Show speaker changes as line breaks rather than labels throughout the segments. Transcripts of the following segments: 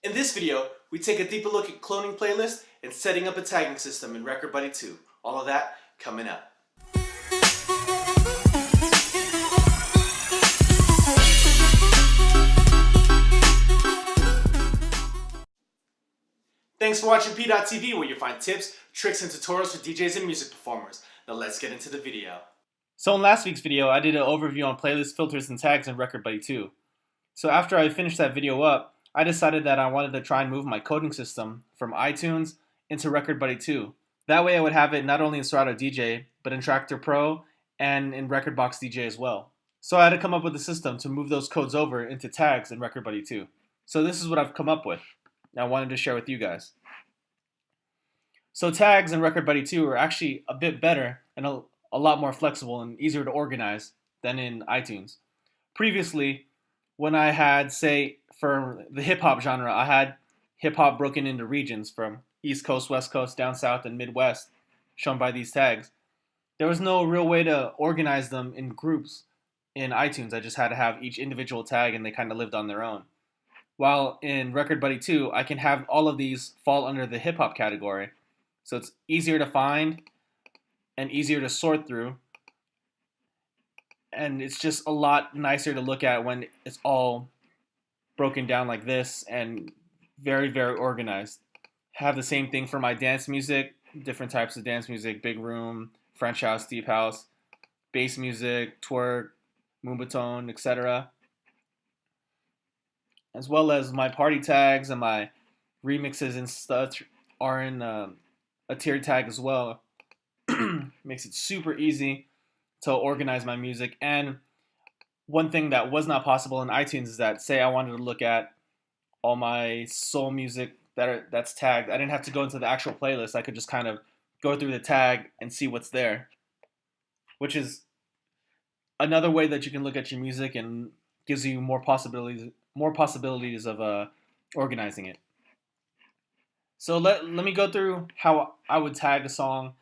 In this video, we take a deeper look at cloning playlists and setting up a tagging system in Rekord 2. All of that coming up. Thanks for watching PDot TV, where you find tips, tricks, and tutorials for DJs and music performers. Now let's get into the video. So in last week's video, I did an overview on playlist filters and tags in Rekord 2. So after I finished that video up, I decided that I wanted to try and move my coding system from iTunes into Rekord 2. That way I would have it not only in Serato DJ, but in Tractor Pro and in Rekordbox DJ as well. So I had to come up with a system to move those codes over into tags in Rekord 2. So this is what I've come up with. I wanted to share with you guys. So tags in Rekord 2 are actually a bit better and a lot more flexible and easier to organize than in iTunes. Previously, when I had, say, for the hip-hop genre, I had hip-hop broken into regions from East Coast, West Coast, down South, and Midwest, shown by these tags. There was no real way to organize them in groups in iTunes. I just had to have each individual tag, and they kind of lived on their own. While in Rekord 2, I can have all of these fall under the hip-hop category. So it's easier to find and easier to sort through. And it's just a lot nicer to look at when it's all broken down like this and very, very organized. Have the same thing for my dance music, different types of dance music, big room, French house, deep house, bass music, twerk, moombahton, etc. As well as my party tags and my remixes and stuff are in a tiered tag as well. Makes it super easy to organize my music. And one thing that was not possible in iTunes is that, say I wanted to look at all my soul music that's tagged, I didn't have to go into the actual playlist. I could just kind of go through the tag and see what's there, which is another way that you can look at your music and gives you more possibilities of organizing it. So let me go through how I would tag a song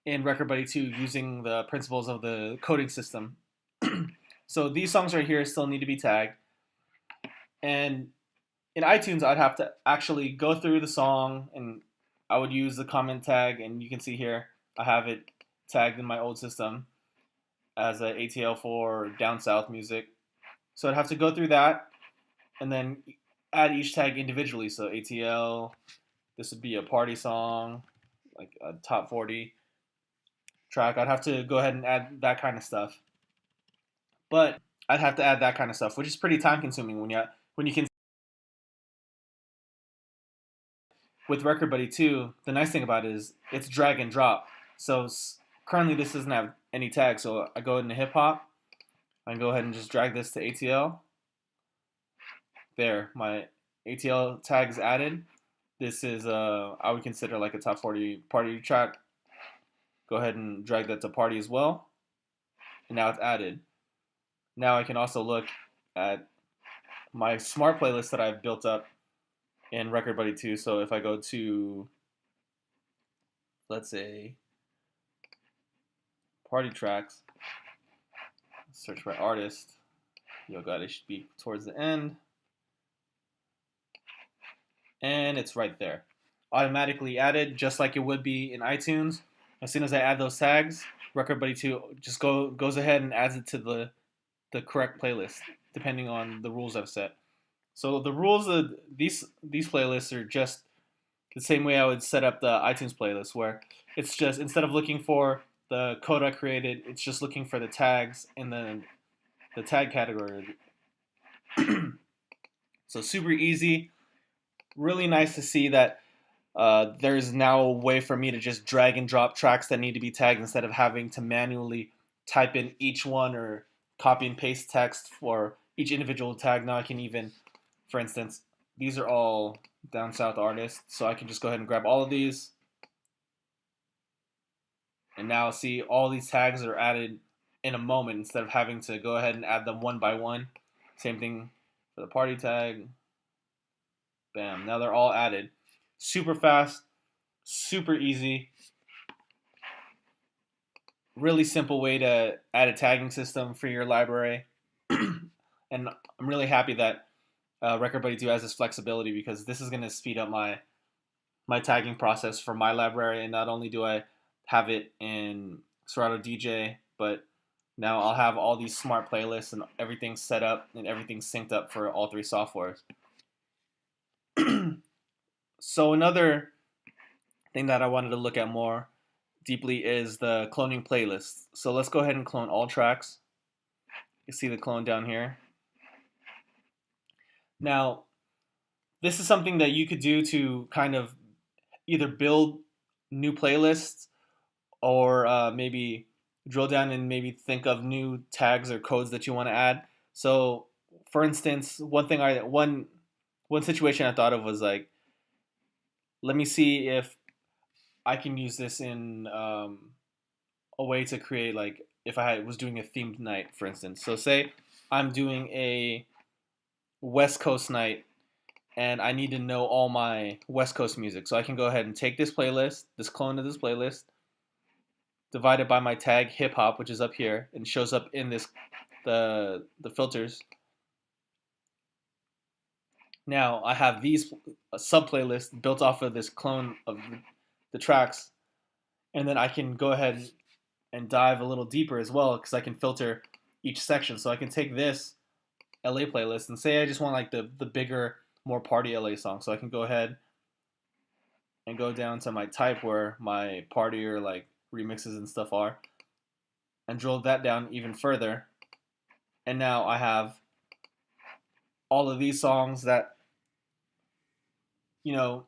in Rekord 2 using the principles of the coding system. So these songs right here still need to be tagged. And in iTunes, I'd have to actually go through the song, and I would use the comment tag, and you can see here I have it tagged in my old system as a ATL for down south music. So I'd have to go through that and then add each tag individually. So ATL, this would be a party song, like a top 40 track. I'd have to go ahead and add that kind of stuff. But I'd have to add that kind of stuff, which is pretty time consuming when you can. With Rekord 2, the nice thing about it is it's drag and drop. So currently this doesn't have any tags. So I go into hip hop. I can go ahead and just drag this to ATL. There, my ATL tag is added. This is I would consider like a top 40 party track. Go ahead and drag that to party as well. And now it's added. Now I can also look at my smart playlist that I've built up in Rekord 2. So if I go to, let's say, party tracks, search by artist, Yo God, it should be towards the end. And it's right there. Automatically added, just like it would be in iTunes. As soon as I add those tags, Rekord 2 just goes ahead and adds it to the correct playlist, depending on the rules I've set. So the rules of these playlists are just the same way I would set up the iTunes playlist, where it's just, instead of looking for the code I created, it's just looking for the tags in the tag category. So super easy. Really nice to see that there's now a way for me to just drag and drop tracks that need to be tagged instead of having to manually type in each one or copy and paste text for each individual tag. Now I can even, for instance, these are all down south artists, so I can just go ahead and grab all of these. And now see all these tags are added in a moment instead of having to go ahead and add them one by one. Same thing for the party tag. Bam, now they're all added. Super fast, super easy. Really simple way to add a tagging system for your library. And I'm really happy that Record Buddy 2 has this flexibility because this is going to speed up my tagging process for my library, and not only do I have it in Serato DJ, but now I'll have all these smart playlists and everything set up and everything synced up for all three softwares. So another thing that I wanted to look at more deeply is the cloning playlist. So let's go ahead and clone all tracks. You see the clone down here. Now, this is something that you could do to kind of either build new playlists or maybe drill down and maybe think of new tags or codes that you want to add. So, for instance, one situation I thought of was like, let me see if I can use this in a way to create, like, if was doing a themed night, for instance. So say I'm doing a West Coast night and I need to know all my West Coast music. So I can go ahead and take this playlist, this clone of this playlist, divide it by my tag hip hop, which is up here, and shows up in this the filters. Now I have these sub playlists built off of this clone of the tracks, and then I can go ahead and dive a little deeper as well because I can filter each section. So I can take this LA playlist and say I just want like the bigger, more party LA song. So I can go ahead and go down to my type where my party or like remixes and stuff are, and drill that down even further. And now I have all of these songs that, you know,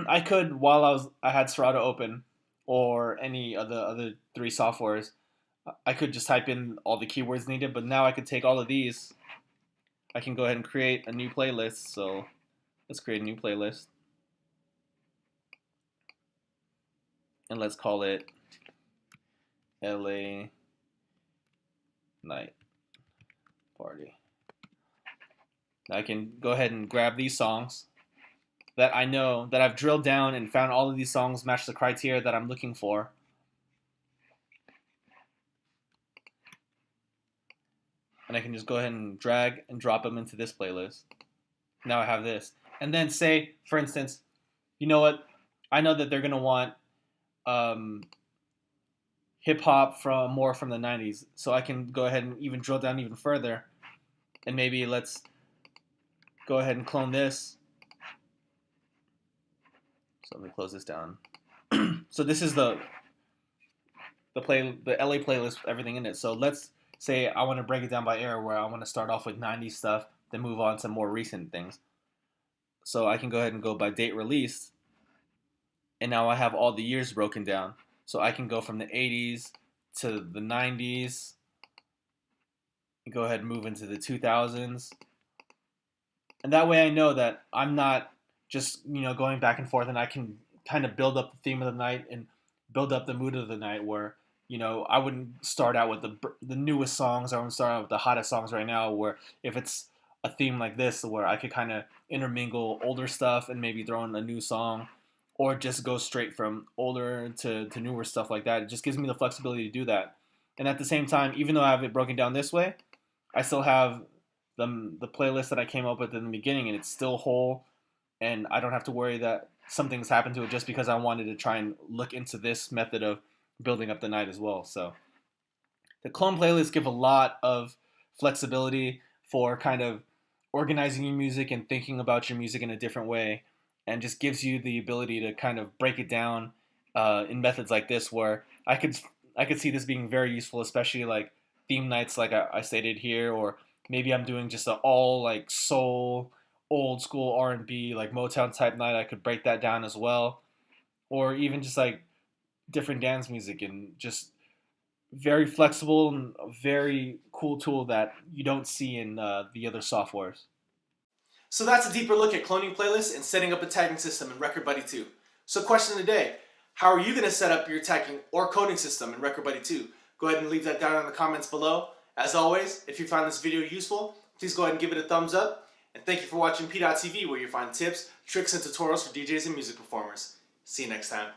I could, while I had Serato open or any of the other three softwares, I could just type in all the keywords needed. But now I could take all of these. I can go ahead and create a new playlist. So let's create a new playlist. And let's call it LA Night Party. Now I can go ahead and grab these songs that I know, that I've drilled down and found all of these songs match the criteria that I'm looking for. And I can just go ahead and drag and drop them into this playlist. Now I have this. And then say, for instance, you know what? I know that they're going to want hip hop from the 90s. So I can go ahead and even drill down even further. And maybe let's go ahead and clone this. So let me close this down. So this is the LA playlist with everything in it. So let's say I want to break it down by era, where I want to start off with 90s stuff, then move on to more recent things. So I can go ahead and go by date released, and now I have all the years broken down. So I can go from the 80s to the 90s, and go ahead and move into the 2000s. And that way I know that I'm not just, going back and forth, and I can kind of build up the theme of the night and build up the mood of the night, where, I wouldn't start out with the newest songs. I wouldn't start out with the hottest songs right now, where if it's a theme like this, where I could kind of intermingle older stuff and maybe throw in a new song, or just go straight from older to newer stuff like that. It just gives me the flexibility to do that. And at the same time, even though I have it broken down this way, I still have the playlist that I came up with in the beginning, and it's still whole, and I don't have to worry that something's happened to it just because I wanted to try and look into this method of building up the night as well. So the clone playlists give a lot of flexibility for kind of organizing your music and thinking about your music in a different way, and just gives you the ability to kind of break it down in methods like this, where I could see this being very useful, especially like theme nights like I stated here, or maybe I'm doing just an all like soul, old school R&B, like Motown type night. I could break that down as well, or even just like different dance music, and just very flexible and a very cool tool that you don't see in the other softwares. So that's a deeper look at cloning playlists and setting up a tagging system in Record Buddy 2. So question of the day, how are you going to set up your tagging or coding system in Record Buddy 2? Go ahead and leave that down in the comments below. As always, if you found this video useful, please go ahead and give it a thumbs up. And thank you for watching PDot TV, where you find tips, tricks, and tutorials for DJs and music performers. See you next time.